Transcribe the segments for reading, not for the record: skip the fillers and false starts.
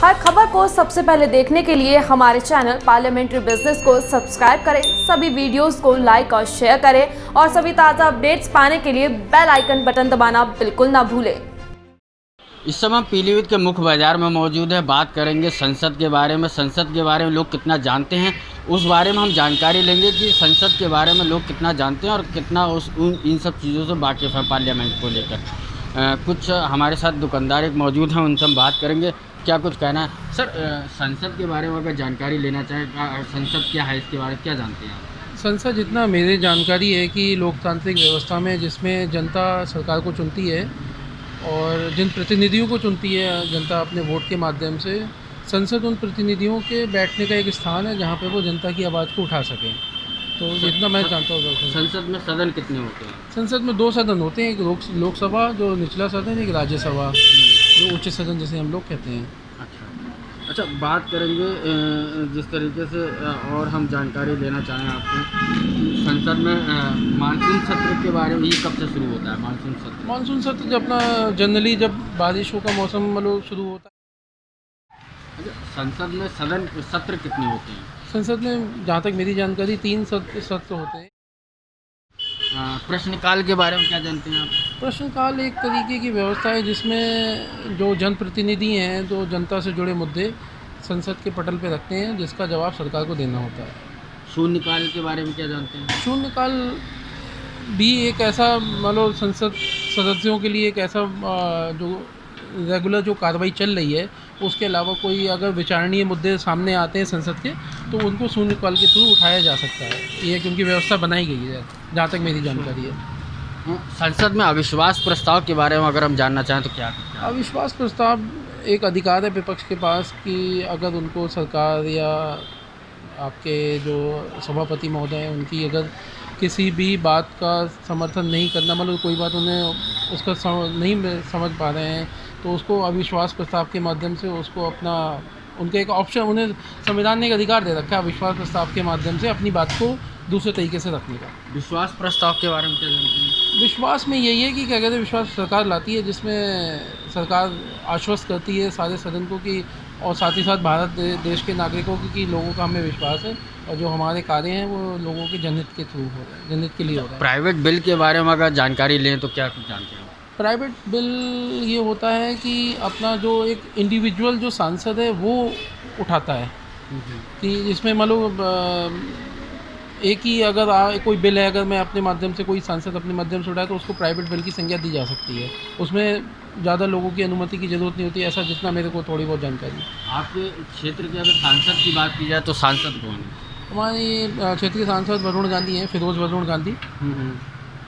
हर खबर को सबसे पहले देखने के लिए हमारे चैनल पार्लियामेंट्री बिजनेस को सब्सक्राइब करें, सभी वीडियोस को लाइक और शेयर करें और सभी ताज़ा अपडेट्स पाने के लिए बेल आइकन बटन दबाना बिल्कुल ना भूलें। इस समय पीलीभीत के मुख्य बाजार में मौजूद है। बात करेंगे संसद के बारे में। संसद के बारे में लोग कितना जानते हैं, उस बारे में हम जानकारी लेंगे कि संसद के बारे में लोग कितना जानते हैं और कितना इन सब चीज़ों से वाकिफ़ है पार्लियामेंट को लेकर। कुछ हमारे साथ दुकानदार एक मौजूद हैं, उनसे हम बात करेंगे क्या कुछ कहना है। सर, संसद के बारे में अगर जानकारी लेना चाहें, संसद क्या है, इसके बारे में क्या जानते हैं आप? संसद जितना मेरी जानकारी है कि लोकतांत्रिक व्यवस्था में जिसमें जनता सरकार को चुनती है और जिन प्रतिनिधियों को चुनती है जनता अपने वोट के माध्यम से, संसद उन प्रतिनिधियों के बैठने का एक स्थान है जहाँ पे वो जनता की आवाज़ को उठा सकें। तो जितना मैं जानता हूँ। संसद में सदन कितने होते हैं? संसद में 2 सदन होते हैं, एक लोकसभा जो निचला सदन, एक राज्यसभा जो उच्च सदन जिसे हम लोग कहते हैं। अच्छा, बात करेंगे जिस तरीके से और हम जानकारी लेना चाहें आपको, संसद में मानसून सत्र के बारे में, ये कब से शुरू होता है मानसून सत्र? मानसून सत्र जब अपना जनरली जब बारिशों का मौसम मतलब शुरू होता है। अच्छा, संसद में सदन सत्र कितने होते हैं? संसद में जहाँ तक मेरी जानकारी 3 सत्र होते हैं। प्रश्नकाल के बारे में क्या जानते हैं आप? प्रश्नकाल एक तरीके की व्यवस्था है जिसमें जो जनप्रतिनिधि हैं, जो जनता से जुड़े मुद्दे संसद के पटल पे रखते हैं, जिसका जवाब सरकार को देना होता है। शून्यकाल के बारे में क्या जानते हैं? शून्यकाल भी एक ऐसा मतलब संसद सदस्यों के लिए एक ऐसा जो रेगुलर जो कार्रवाई चल रही है, उसके अलावा कोई अगर विचारणीय मुद्दे सामने आते हैं संसद के, तो उनको शून्यकाल के थ्रू उठाया जा सकता है। ये क्योंकि व्यवस्था बनाई गई है जहाँ तक मेरी जानकारी है। संसद में अविश्वास प्रस्ताव के बारे में अगर हम जानना चाहें तो क्या? अविश्वास प्रस्ताव एक अधिकार है विपक्ष के पास कि अगर उनको सरकार या आपके जो सभापति महोदय हैं उनकी अगर किसी भी बात का समर्थन नहीं करना, मतलब कोई बात उन्हें उसका नहीं समझ पा रहे हैं, तो उसको अविश्वास प्रस्ताव के माध्यम से उसको अपना उनका एक ऑप्शन, उन्हें संविधान ने एक अधिकार दे रखा है अविश्वास प्रस्ताव के माध्यम से अपनी बात को दूसरे तरीके से रखने का। विश्वास प्रस्ताव के बारे में क्या जानते हैं? विश्वास में यही है कि क्या कहते हैं, विश्वास सरकार लाती है जिसमें सरकार आश्वस्त करती है सारे सदन को कि, और साथ ही साथ भारत देश के नागरिकों को कि लोगों का हमें विश्वास है और जो हमारे कार्य हैं वो लोगों के जनहित के थ्रू हो रहे हैं, जनहित के लिए हो रहा है। प्राइवेट बिल के बारे में अगर जानकारी लें तो क्या कुछ जानते हैं? प्राइवेट बिल ये होता है कि अपना जो एक इंडिविजुअल जो सांसद है वो उठाता है कि इसमें मतलब एक ही अगर कोई बिल है, अगर मैं अपने माध्यम से कोई सांसद अपने माध्यम से उठाए तो उसको प्राइवेट बिल की संज्ञा दी जा सकती है। उसमें ज़्यादा लोगों की अनुमति की ज़रूरत नहीं होती, ऐसा जितना मेरे को थोड़ी बहुत जानकारी है। आपके क्षेत्र के अगर सांसद की बात की जाए तो सांसद कौन है? हमारे क्षेत्र के सांसद वरुण गांधी हैं, फिरोज़ वरुण गांधी।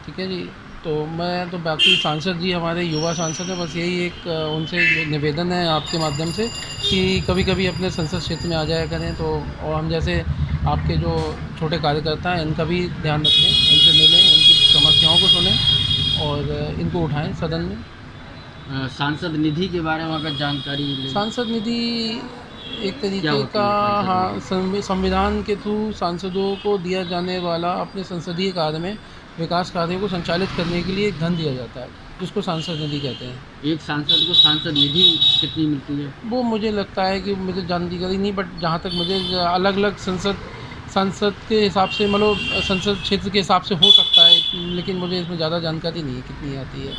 ठीक है जी। तो मैं तो बाकी सांसद जी हमारे युवा सांसद हैं, बस यही एक उनसे निवेदन है आपके माध्यम से कि कभी कभी अपने संसद क्षेत्र में आ जाया करें, तो और हम जैसे आपके जो छोटे कार्यकर्ता हैं इनका भी ध्यान रखें, उनसे मिलें, उनकी समस्याओं को सुनें और इनको उठाएं सदन में। सांसद निधि के बारे में अगर जानकारी लें। सांसद निधि एक तरीके का, हाँ, संविधान के थ्रू सांसदों को दिया जाने वाला अपने संसदीय कार्य में विकास कार्यों को संचालित करने के लिए एक धन दिया जाता है, जिसको सांसद निधि कहते हैं। एक सांसद को सांसद निधि कितनी मिलती है? वो मुझे लगता है कि मुझे जानकारी नहीं, बट जहाँ तक मुझे अलग अलग संसद के हिसाब से, मतलब संसद क्षेत्र के हिसाब से हो सकता है, लेकिन मुझे इसमें ज़्यादा जानकारी नहीं है कितनी आती है,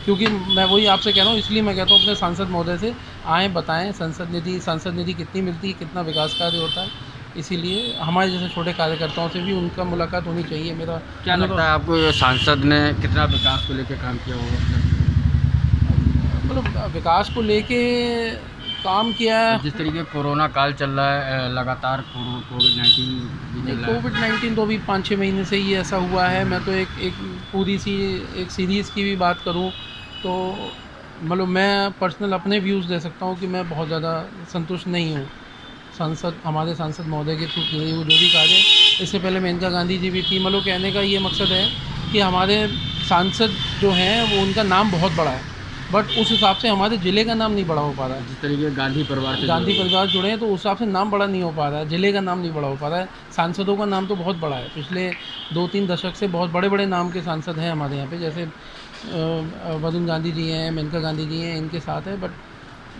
क्योंकि मैं वही आपसे कह रहा हूँ, इसलिए मैं कहता हूँ अपने सांसद महोदय से आएँ बताएँ सांसद निधि कितनी मिलती है, कितना विकास कार्य होता है। इसीलिए हमारे जैसे छोटे कार्यकर्ताओं से भी उनका मुलाकात होनी चाहिए। मेरा क्या लगता है आपको सांसद ने कितना विकास को लेकर काम किया होगा? मतलब विकास को लेके काम किया है। जिस तरीके कोरोना काल चल रहा है लगातार, कोविड-19 तो अभी 5-6 महीने से ही ऐसा हुआ है। मैं तो एक पूरी सी एक सीरीज़ की भी बात करूं तो मतलब मैं पर्सनल अपने व्यूज़ दे सकता हूं कि मैं बहुत ज़्यादा संतुष्ट नहीं हूं हमारे सांसद महोदय के थ्रू की वो जो भी कार्य। इससे पहले मेनका गांधी जी भी थी। मतलब कहने का ये मकसद है कि हमारे सांसद जो हैं वो उनका नाम बहुत बड़ा है, बट उस हिसाब से हमारे ज़िले का नाम नहीं बड़ा हो पा रहा है। जिस तरीके गांधी परिवार जुड़े हैं तो उस हिसाब से नाम बड़ा नहीं हो पा रहा है, ज़िले का नाम नहीं बड़ा हो पा रहा है। सांसदों का नाम तो बहुत बड़ा है, पिछले 2-3 दशक से बहुत बड़े बड़े नाम के सांसद हैं हमारे यहाँ पे, जैसे वरुण गांधी जी हैं, मेनका गांधी जी हैं, इनके साथ है। बट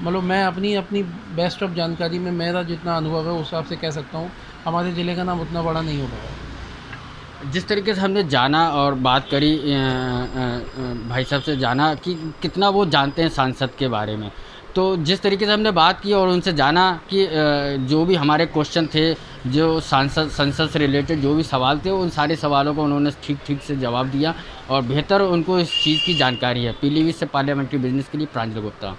मतलब मैं अपनी अपनी बेस्ट ऑफ जानकारी में मेरा जितना अनुभव है उस हिसाब से कह सकता हूँ हमारे ज़िले का नाम उतना बड़ा नहीं हो पाया। जिस तरीके से हमने जाना और बात करी भाई साहब से जाना कि कितना वो जानते हैं सांसद के बारे में, तो जिस तरीके से हमने बात की और उनसे जाना कि जो भी हमारे क्वेश्चन थे, जो संसद से रिलेटेड जो भी सवाल थे, उन सारे सवालों को उन्होंने ठीक ठीक से जवाब दिया और बेहतर उनको इस चीज़ की जानकारी है। पीलीभीत से पार्लियामेंट्री बिजनेस के लिए प्रांजल गुप्ता।